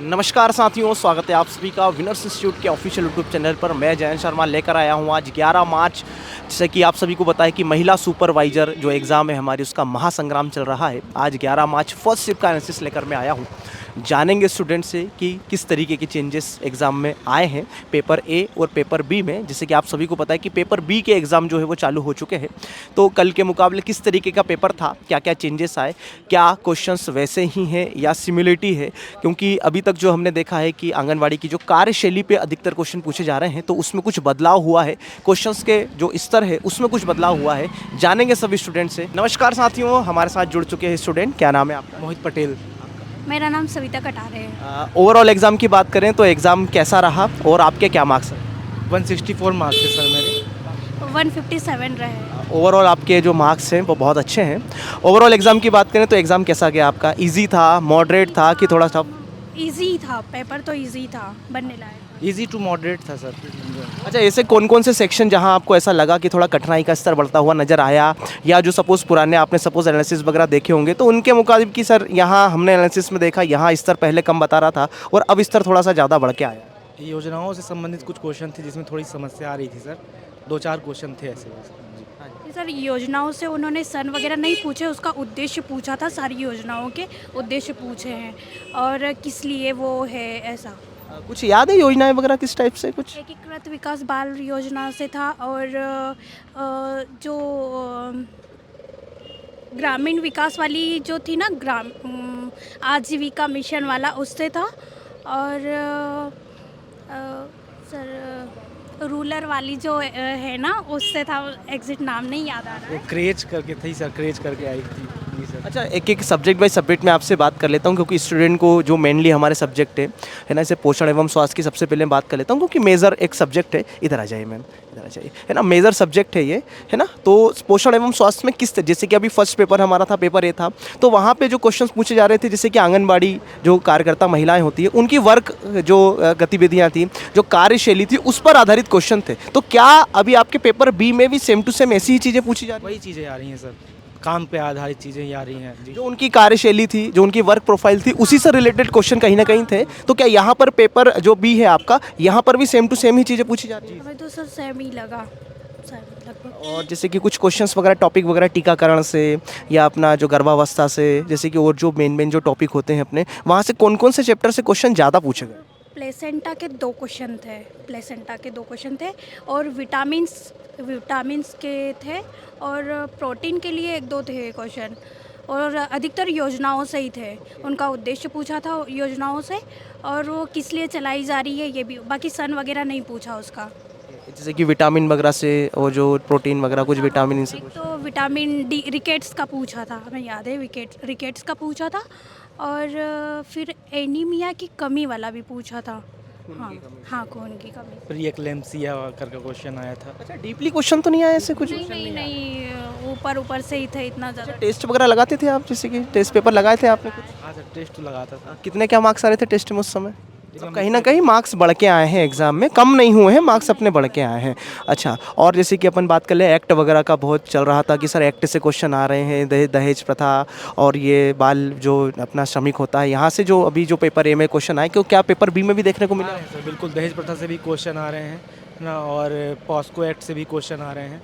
नमस्कार साथियों, स्वागत है आप सभी का विनर्स इंस्टीट्यूट के ऑफिशियल यूट्यूब चैनल पर। मैं जयंत शर्मा लेकर आया हूँ आज 11 मार्च। जैसे कि आप सभी को पता है कि महिला सुपरवाइज़र जो एग्ज़ाम है हमारी, उसका महासंग्राम चल रहा है। आज 11 मार्च फर्स्ट शिफ्ट का एनालिसिस लेकर मैं आया हूँ। जानेंगे स्टूडेंट से कि किस तरीके के चेंजेस एग्ज़ाम में आए हैं पेपर ए और पेपर बी में। जैसे कि आप सभी को पता है कि पेपर बी के एग्ज़ाम जो है वो चालू हो चुके हैं, तो कल के मुकाबले किस तरीके का पेपर था, क्या क्या चेंजेस आए, क्या क्वेश्चंस वैसे ही हैं या सिमिलरिटी है। क्योंकि अभी तक जो हमने देखा है कि आंगनवाड़ी की जो कार्यशैली पे अधिकतर क्वेश्चन पूछे जा रहे हैं, तो उसमें कुछ बदलाव हुआ है। क्वेश्चंस के जो स्तर है उसमें कुछ बदलाव हुआ है। जानेंगे सभी स्टूडेंट से। नमस्कार साथियों, हमारे साथ जुड़ चुके हैं स्टूडेंट। क्या नाम है आपका? मोहित पटेल। मेरा नाम सविता कटारे है। ओवरऑल एग्ज़ाम की बात करें तो एग्ज़ाम कैसा रहा और आपके क्या मार्क्स हैं? 164 मार्क्स है सर मेरे। 157 रहे। ओवरऑल आपके जो मार्क्स हैं वो बहुत अच्छे हैं। ओवरऑल एग्ज़ाम की बात करें तो एग्ज़ाम कैसा गया आपका? इजी था, मॉडरेट था कि थोड़ा टफ? इजी था, पेपर तो इजी था, बनने लायक। इजी टू मॉडरेट था सर। अच्छा, ऐसे कौन कौन से सेक्शन जहां आपको ऐसा लगा कि थोड़ा कठिनाई का स्तर बढ़ता हुआ नज़र आया, या जो सपोज़ पुराने आपने सपोज़ एनालिसिस वगैरह देखे होंगे तो उनके मुकाबले कि सर यहाँ हमने एनालिसिस में देखा यहाँ स्तर पहले कम बता रहा था और अब स्तर थोड़ा सा ज़्यादा बढ़ के आया? योजनाओं से संबंधित कुछ क्वेश्चन थे जिसमें थोड़ी समस्या आ रही थी सर। 2-4 क्वेश्चन थे ऐसे। कि सर योजनाओं से उन्होंने सन वगैरह नहीं पूछे, उसका उद्देश्य पूछा था। सारी योजनाओं के उद्देश्य पूछे हैं और किस लिए वो है ऐसा। कुछ याद है योजनाएं वगैरह किस टाइप से? कुछ एकीकृत विकास बाल योजना से था और जो ग्रामीण विकास वाली जो थी ना, आजीविका मिशन वाला, उससे था। और सर रूरल वाली जो है ना, उससे था। एग्जिट नाम नहीं याद आ रहा वो है। क्रेज करके थी सर, क्रेज करके आई थी जी सर। अच्छा, एक एक सब्जेक्ट बाई सब्जेक्ट में आपसे बात कर लेता हूँ, क्योंकि स्टूडेंट को जो मेनली हमारे सब्जेक्ट है ना, इसे पोषण एवं स्वास्थ्य की सबसे पहले बात कर लेता हूँ, क्योंकि मेजर एक सब्जेक्ट है। इधर आ जाइए मैम, इधर आ जाइए, है ना, मेजर सब्जेक्ट है ये, है ना। तो पोषण एवं स्वास्थ्य में किस, जैसे कि अभी फर्स्ट पेपर हमारा था, पेपर ए था, तो वहाँ पे जो क्वेश्चंस पूछे जा रहे थे, जैसे कि आंगनबाड़ी जो कार्यकर्ता महिलाएं होती है उनकी वर्क जो गतिविधियाँ थी, जो कार्यशैली थी, उस पर आधारित क्वेश्चन थे। तो क्या अभी आपके पेपर बी में भी सेम टू सेम ऐसी ही चीज़ें पूछी जा रही हैं? वही चीज़ें आ रही हैं सर, काम पे आधारित चीज़ें ही आ रही हैं जी। जो उनकी कार्यशैली थी, जो उनकी वर्क प्रोफाइल थी, उसी से रिलेटेड क्वेश्चन कहीं ना कहीं थे। तो क्या यहाँ पर पेपर जो बी है आपका, यहाँ पर भी सेम टू सेम ही चीज़ें पूछी जा रही हैं? हमें तो सर सेम ही लगा, सर लगभग। और जैसे कि कुछ क्वेश्चंस वगैरह टॉपिक वगैरह टीकाकरण से या अपना जो गर्भावस्था से, जैसे कि और जो मेन जो टॉपिक होते हैं अपने, वहाँ से कौन कौन से चैप्टर से क्वेश्चन ज़्यादा पूछे गए? प्लेसेंटा के 2 क्वेश्चन थे। प्लेसेंटा के 2 क्वेश्चन थे और विटामिन्स के थे और प्रोटीन के लिए 1-2 थे क्वेश्चन। और अधिकतर योजनाओं से ही थे। उनका उद्देश्य पूछा था योजनाओं से, और वो किस लिए चलाई जा रही है ये भी। बाकी सन वगैरह नहीं पूछा उसका। जैसे कि विटामिन वगैरह से और जो प्रोटीन वगैरह कुछ विटामिन इनसे एक तो विटामिन डी रिकेट्स का पूछा था, हमें याद है, रिकेट्स का पूछा था। और फिर एनीमिया की कमी वाला भी पूछा था। हाँ हाँ, खून की कमी। फिर ये क्लेम्सिया करके क्वेश्चन आया था। अच्छा, डीपली क्वेश्चन तो नहीं आया ऐसे कुछ? नहीं, ऊपर ऊपर से ही थे, इतना ज़्यादा। टेस्ट वगैरह लगाते थे आप? जैसे कि टेस्ट पेपर लगाए थे आपने कुछ? हाँ सर, टेस्ट तो लगाता था। कितने क्या मार्क्स आ रहे थे टेस्ट में उस समय? तो कहीं ना कहीं मार्क्स बढ़ के आए हैं एग्जाम में, कम नहीं हुए हैं मार्क्स, अपने बढ़ के आए हैं। अच्छा, और जैसे कि अपन बात कर ले, एक्ट वगैरह का बहुत चल रहा था कि सर एक्ट से क्वेश्चन आ रहे हैं, दहेज प्रथा और ये बाल जो अपना श्रमिक होता है, यहाँ से जो अभी जो पेपर ए में क्वेश्चन आए, क्यों क्या पेपर बी में भी देखने को आ मिला? रहे हैं सर, बिल्कुल दहेज प्रथा से भी क्वेश्चन आ रहे हैं ना, और पॉस्को एक्ट से भी क्वेश्चन आ रहे हैं।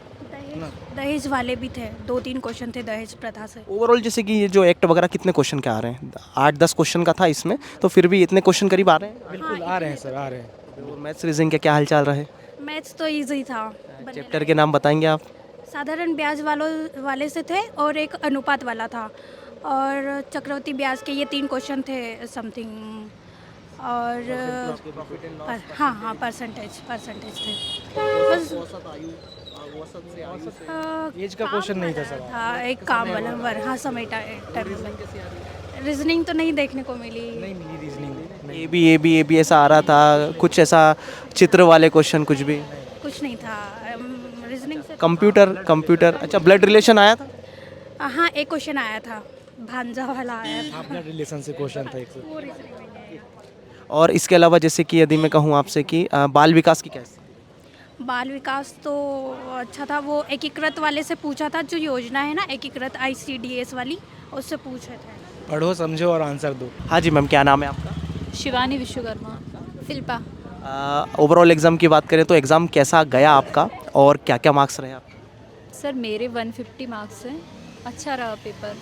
दहेज वाले भी थे, 2-3 क्वेश्चन थे दहेज प्रथा से। ओवरऑल जैसे कि ये जो एक्ट वगैरह कितने क्वेश्चन के आ रहे हैं? 8-10 क्वेश्चन का था इसमें, तो फिर भी इतने क्वेश्चन करीब आ रहे हैं। बिल्कुल आ रहे हैं सर, आ रहे हैं। और मैथ्स रीजनिंग के क्या हाल चाल रहे? मैथ्स तो इजी था। चैप्टर के नाम बताएंगे आप? साधारण ब्याज वाले से थे और एक अनुपात वाला था, और चक्रवृद्धि ब्याज के ये 3 क्वेश्चन थे समथिंग। और हाँ, परसेंटेज थे बस। एज का क्वेश्चन नहीं था सर। हाँ, एक काम वाला वर, हाँ, समय टाइम में। रीजनिंग तो नहीं देखने को मिली। नहीं मिली रीजनिंग। ए बी ऐसा आ रहा था कुछ, ऐसा चित्र वाले क्वेश्चन कुछ भी? कुछ नहीं था रीजनिंग से। कंप्यूटर अच्छा, ब्लड रिलेशन आया था? हाँ, एक क्वेश्चन आया था, भांजा वाला आया था। अपना रिलेशन से क्वेश्चन था एक। वो रीजनिंग में नहीं आया। और इसके अलावा जैसे कि यदि मैं कहूँ आपसे कि बाल विकास की क्या स्थिति? बाल विकास तो अच्छा था। वो एकीकृत वाले से पूछा था, जो योजना है ना एकीकृत ICDS वाली, उससे पूछे थे। पढ़ो समझो और आंसर दो। हाँ जी मैम, क्या नाम है आपका? शिवानी विश्वकर्मा। शिल्पा। ओवरऑल एग्ज़ाम की बात करें तो एग्ज़ाम कैसा गया आपका और क्या क्या मार्क्स रहे आपके? सर मेरे 150 मार्क्स हैं, अच्छा रहा पेपर।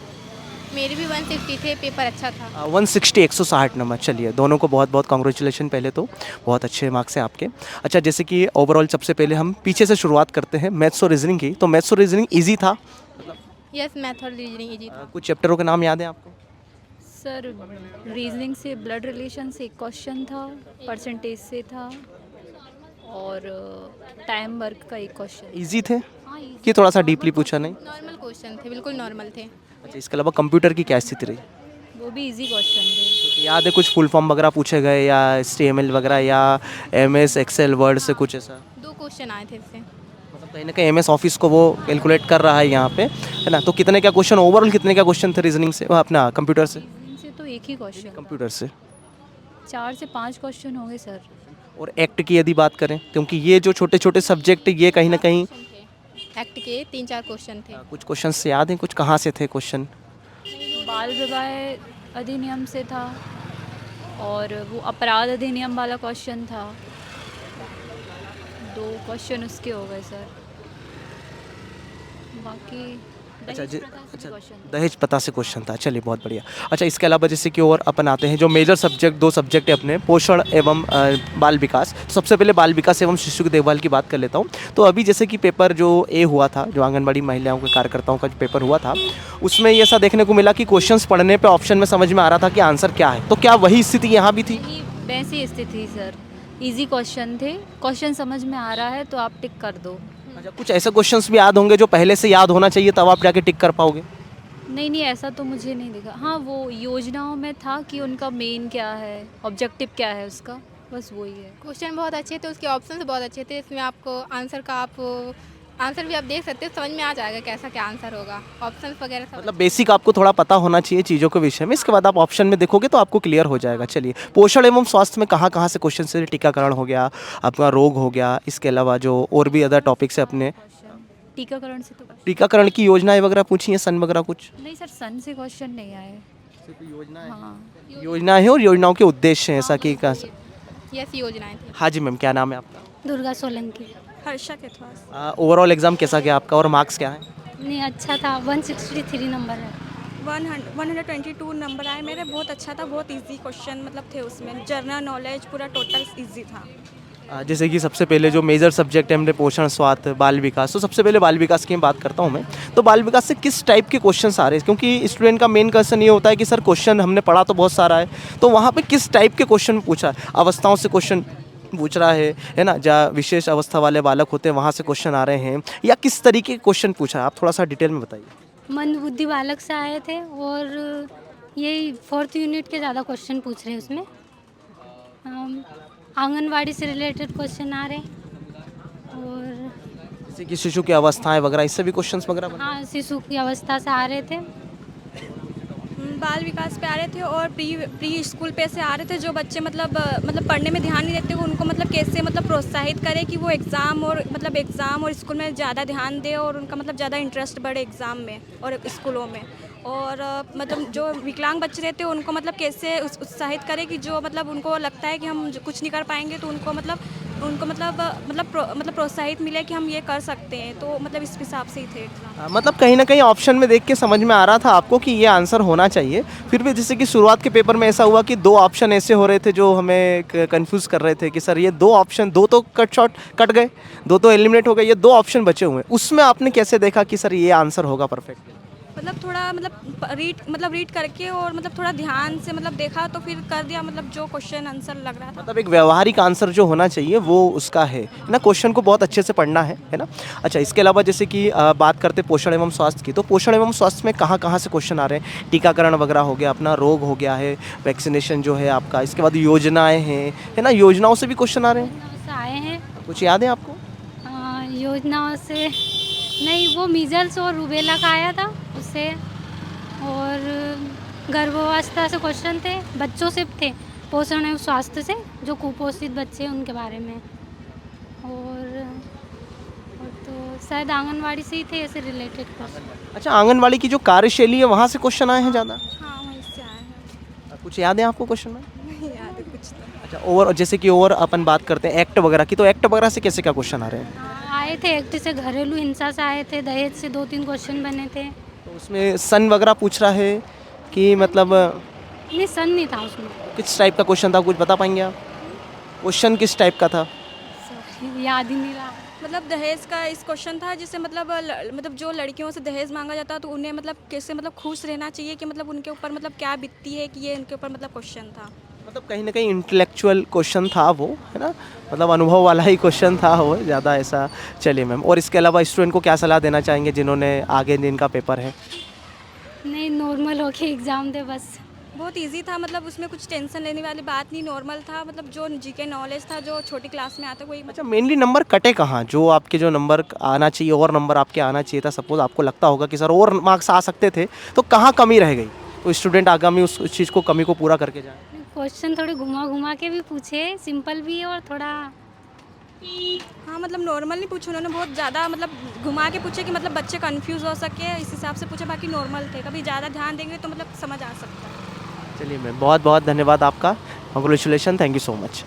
मेरे भी 150 थे, पेपर अच्छा था। 160 160 नंबर। चलिए दोनों को बहुत बहुत कॉन्ग्रेचुलेशन पहले तो, बहुत अच्छे मार्क्स हैं आपके। अच्छा जैसे कि ओवरऑल सबसे पहले हम पीछे से शुरुआत करते हैं मैथ्स और रीजनिंग की, तो मैथ्स और रीजनिंग ईजी था? यस, मैथ और रीजनिंग इजी था। कुछ चैप्टरों के नाम याद है आपको? सर रीजनिंग से ब्लड रिलेशन से एक क्वेश्चन था, परसेंटेज से था, और टाइम वर्क का एक क्वेश्चन। ईजी थे हाँ easy कि थोड़ा सा डीपली पूछा नहीं? नॉर्मल क्वेश्चन थे, बिल्कुल नॉर्मल थे। अच्छा इसके अलावा कंप्यूटर की क्या स्थिति रही? वो भी इजी क्वेश्चन थे। कुछ याद है कुछ फुल फॉर्म वगैरह पूछे गए या HTML वगैरह या MS एक्सेल वर्ड से कुछ ऐसा? 2 क्वेश्चन आए थे इससे। मतलब कहीं ना कहीं MS ऑफिस को वो कैलकुलेट कर रहा है यहाँ पे, है ना? तो कितने क्या क्वेश्चन ओवरऑल, कितने क्या क्वेश्चन थे रीजनिंग से, वो अपना कंप्यूटर से? रीजनिंग से तो एक ही क्वेश्चन, कंप्यूटर से 4 से 5 क्वेश्चन होंगे सर। और एक्ट की यदि बात करें, क्योंकि ये जो छोटे छोटे सब्जेक्ट ये कहीं ना कहीं एक्ट के 3-4 क्वेश्चन थे। कुछ क्वेश्चन से याद हैं, कुछ कहाँ से थे क्वेश्चन? बाल विवाह अधिनियम से था, और वो अपराध अधिनियम वाला क्वेश्चन था। 2 क्वेश्चन उसके हो गए सर। बाकी अच्छा दहेज प्रथा से अच्छा क्वेश्चन था। दहेज प्रथा से क्वेश्चन था। चलिए बहुत बढ़िया। अच्छा इसके अलावा जैसे कि और अपन आते हैं जो मेजर सब्जेक्ट, 2 सब्जेक्ट है अपने, पोषण एवं बाल विकास। तो सबसे पहले बाल विकास एवं शिशु की देखभाल की बात कर लेता हूँ। तो अभी जैसे कि पेपर जो ए हुआ था, जो आंगनबाड़ी महिलाओं के कार्यकर्ताओं का जो पेपर हुआ था, उसमें ये ऐसा देखने को मिला कि क्वेश्चंस पढ़ने पे ऑप्शन में समझ में आ रहा था कि आंसर क्या है। तो क्या वही स्थिति यहाँ भी थी? यही वैसी स्थिति सर, इजी क्वेश्चन थे, क्वेश्चन समझ में आ रहा है तो आप टिक कर दो। अच्छा कुछ ऐसे क्वेश्चंस भी याद होंगे जो पहले से याद होना चाहिए तब आप जाके टिक कर पाओगे? नहीं नहीं, ऐसा तो मुझे नहीं दिखा। हाँ वो योजनाओं में था कि उनका मेन क्या है, ऑब्जेक्टिव क्या है उसका, बस वही है। क्वेश्चन बहुत अच्छे थे, उसके ऑप्शंस बहुत अच्छे थे। इसमें आपको आंसर का आंसर भी आप देख सकते हो, समझ में आ जाएगा कैसा क्या आंसर होगा। ऑप्शंस वगैरह सब मतलब बेसिक आपको थोड़ा पता होना चाहिए चीज़ों के विषय में, इसके बाद आप ऑप्शन में देखोगे तो आपको क्लियर हो जाएगा। चलिए पोषण एवं स्वास्थ्य में कहाँ कहाँ से क्वेश्चन से, टीकाकरण हो गया, आपका रोग हो गया, इसके अलावा जो और भी अदर टॉपिक्स है अपने, क्वेश्चन टीकाकरण से तो टीकाकरण की योजनाएं वगैरह पूछी हैं, सन वगैरह कुछ? नहीं सर, सन से क्वेश्चन नहीं आए। हाँ योजनाएं हैं और योजनाओं के उद्देश्य हैं, ऐसा कि यस योजनाएं थी। हाँ जी मैम, क्या नाम है आपका? दुर्गा सोलंकी। हर्षा केथवास। ओवरऑल एग्जाम कैसा गया आपका और मार्क्स क्या है? नहीं अच्छा था, 163 नंबर है। 122 नंबर आए मेरे, बहुत अच्छा था। बहुत इजी क्वेश्चन मतलब थे उसमें, जनरल नॉलेज पूरा टोटल इजी था। जैसे कि सबसे पहले जो मेजर सब्जेक्ट है हमने पोषण, स्वास्थ्य, बाल विकास, तो सबसे पहले बाल विकास की बात करता हूँ मैं। तो बाल विकास से किस टाइप के क्वेश्चंस आ रहे हैं? क्योंकि स्टूडेंट का मेन क्वेश्चन ये होता है कि सर क्वेश्चन हमने पढ़ा तो बहुत सारा है, तो वहाँ पे किस टाइप के क्वेश्चन पूछा है? अवस्थाओं से क्वेश्चन पूछ रहा है ना, जहाँ विशेष अवस्था वाले बालक होते हैं वहाँ से क्वेश्चन आ रहे हैं, या किस तरीके के क्वेश्चन पूछा है? आप थोड़ा सा डिटेल में बताइए। मंदबुद्धि बालक से आए थे, और यही 4th यूनिट के ज़्यादा क्वेश्चन पूछ रहे हैं उसमें। आंगनवाड़ी से रिलेटेड क्वेश्चन आ रहे हैं, और जैसे कि शिशु की अवस्थाएं वगैरह, इससे भी क्वेश्चंस वगैरह बने? हाँ शिशु की अवस्था से आ रहे थे। बाल विकास पे आ रहे थे, और प्री स्कूल पे से आ रहे थे। जो बच्चे मतलब पढ़ने में ध्यान नहीं देते, उनको मतलब कैसे मतलब प्रोत्साहित करें कि वो एग्ज़ाम और स्कूल में ज़्यादा ध्यान दे, और उनका मतलब ज़्यादा इंटरेस्ट बढ़े एग्ज़ाम में और स्कूलों में। और मतलब जो विकलांग बच्चे रहते हैं उनको मतलब कैसे उत्साहित करें कि जो मतलब उनको लगता है कि हम कुछ नहीं कर पाएंगे, तो उनको प्रोत्साहित मिले कि हम ये कर सकते हैं। तो मतलब इस हिसाब से ही थे एग्ज़ाम। मतलब कहीं ना कहीं ऑप्शन में देख के समझ में आ रहा था आपको कि ये आंसर होना चाहिए। फिर भी जैसे कि शुरुआत के पेपर में ऐसा हुआ कि 2 ऑप्शन ऐसे हो रहे थे जो हमें कंफ्यूज कर रहे थे कि सर ये 2 ऑप्शन, 2 तो कट गए, 2 तो एलिमिनेट हो गए, ये 2 ऑप्शन बचे हुए हैं। उसमें आपने कैसे देखा कि सर ये आंसर होगा परफेक्ट? मतलब थोड़ा रीड करके और मतलब थोड़ा ध्यान से मतलब देखा, तो फिर कर दिया, मतलब जो क्वेश्चन आंसर लग रहा था। मतलब एक व्यवहारिक आंसर जो होना चाहिए वो उसका है ना, क्वेश्चन को बहुत अच्छे से पढ़ना है ना। अच्छा इसके अलावा जैसे कि बात करते पोषण एवं स्वास्थ्य की, तो पोषण एवं स्वास्थ्य में कहाँ कहाँ से क्वेश्चन आ रहे हैं? टीकाकरण वगैरह हो गया, अपना रोग हो गया है, वैक्सीनेशन जो है आपका, इसके बाद योजनाएं हैं, है ना, योजनाओं से भी क्वेश्चन आ रहे हैं। योजनाओं से आए हैं। कुछ याद है आपको? योजनाओं से नहीं, वो मीजल्स और रूबेला का आया था उससे, और गर्भावस्था से क्वेश्चन थे, बच्चों से थे, पोषण एवं स्वास्थ्य से, जो कुपोषित बच्चे हैं उनके बारे में, और तो शायद आंगनवाड़ी से ही थे ऐसे रिलेटेड क्वेश्चन। अच्छा आंगनवाड़ी की जो कार्यशैली है वहाँ से क्वेश्चन आए हैं ज़्यादा? हाँ वहीं से आए हैं। कुछ याद है आपको क्वेश्चन में? नहीं याद पूछते हैं। अच्छा, और जैसे कि और अपन बात करते हैं एक्ट वगैरह की, तो एक्ट वगैरह से कैसे क्या क्वेश्चन आ रहे हैं? आए थे एक्ट से, घरेलू हिंसा से आए थे, दहेज से 2-3 क्वेश्चन बने थे। तो उसमें सन वगैरह पूछ रहा है कि मतलब नहीं, सन नहीं था उसमें। किस टाइप का क्वेश्चन था, कुछ बता पाएंगे आप? क्वेश्चन किस टाइप का था? याद ही नहीं रहा। मतलब दहेज का इस क्वेश्चन था, जिससे मतलब जो लड़कियों से दहेज मांगा जाता है तो उन्हें मतलब कैसे मतलब खुश रहना चाहिए, कि मतलब उनके ऊपर मतलब क्या बीतती है, कि ये उनके ऊपर मतलब क्वेश्चन था। मतलब कहीं ना कहीं इंटेलेक्चुअल क्वेश्चन था वो, है ना? मतलब अनुभव वाला ही क्वेश्चन था वो, ज़्यादा ऐसा। चलिए मैम, और इसके अलावा स्टूडेंट को क्या सलाह देना चाहेंगे जिन्होंने आगे जिनका पेपर है? नहीं, नॉर्मल होके एग्ज़ाम दे बस। बहुत इजी था, मतलब उसमें कुछ टेंशन लेने वाली बात नहीं, नॉर्मल था। मतलब जो जीके नॉलेज था जो छोटी क्लास में आता वही अच्छा, मेनली नंबर कटे कहाँ? जो आपके जो नंबर आना चाहिए और नंबर आपके आना चाहिए था, सपोज आपको लगता होगा कि सर और मार्क्स आ सकते थे, तो कहाँ कमी रह गई? तो स्टूडेंट आगामी उस चीज़ को, कमी को पूरा करके जाए। क्वेश्चन थोड़े घुमा घुमा के भी पूछे, सिंपल भी और थोड़ा। हाँ, मतलब नॉर्मल नहीं पूछे उन्होंने, बहुत ज़्यादा मतलब घुमा के पूछे कि मतलब बच्चे कंफ्यूज हो सके, इस हिसाब से पूछे। बाकी नॉर्मल थे, कभी ज़्यादा ध्यान देंगे तो मतलब समझ आ सकता है। चलिए मैम, बहुत बहुत धन्यवाद आपका। Congratulation, thank you so much.